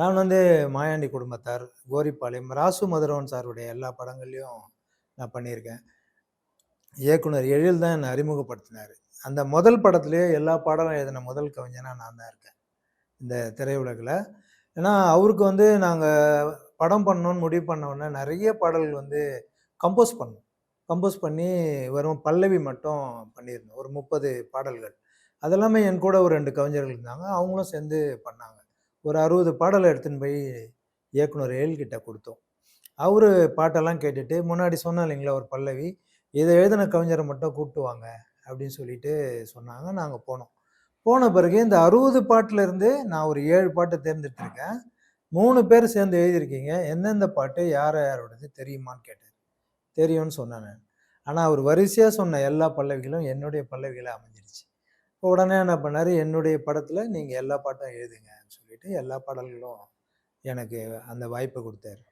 நான் வந்து மாயாண்டி குடும்பத்தார், கோரிப்பாளையம், ராசு மதுரவன் சாருடைய எல்லா படங்கள்லயும் நான் பண்ணியிருக்கேன். இயக்குனர் எழில் தான் என்ன அறிமுகப்படுத்தினாரு. அந்த முதல் படத்திலேயே எல்லா பாடலும் எழுதின முதல் கவிஞனா நான் தான் இருக்கேன். இந்த திரையுலகுல. ஏன்னா, அவருக்கு வந்து நாங்க படம் பண்ணணும்னு முடிவு பண்ண உடனே நெறைய பாடல்கள் வந்து கம்போஸ் பண்ணோம். கம்போஸ் பண்ணி வெறும் பல்லவி மட்டும் பண்ணியிருந்தோம். ஒரு 30 பாடல்கள். அதெல்லாமே என் கூட ஒரு 2 கவிஞர்கள் இருந்தாங்க. அவங்களும் சேர்ந்து பண்ணாங்க. ஒரு 60 பாடல் எடுத்துன்னு போய் இயக்குனர் எழில் கிட்ட குடுத்தோம். அவரு பாட்டெல்லாம் கேட்டுட்டு, முன்னாடி சொன்னேன் இல்லைங்களா ஒரு பல்லவி, இத எழுதின கவிஞர மட்டும் கூப்ட்டு வாங்க அப்படின்னு சொல்லிட்டு சொன்னாங்க. நாங்க போனோம். போன பிறகு இந்த 60 பாட்டுல இருந்து நான் ஒரு 7 பாட்ட தேர்ந்தெடுத்திருக்கேன். 3 பேர் சேர்ந்து எழுதியிருக்கீங்க. எந்தெந்த பாட்டு யார் யாரோடது தெரியுமான்னு கேட்டாரு. தெரியும்னு சொன்னேன் நானு. ஆனா அவரு வரிசையா சொன்ன எல்லா பல்லவிகளும் என்னுடைய பல்லவிகளா அமைஞ்சிருச்சு. உடனே என்ன பண்ணாரு, என்னுடைய படத்துல நீங்க எல்லா பாட்டும் எழுதுங்கன்னு சொல்லிட்டு எல்லா பாடல்களும் எனக்கு அந்த வாய்ப்ப குடுத்தாரு.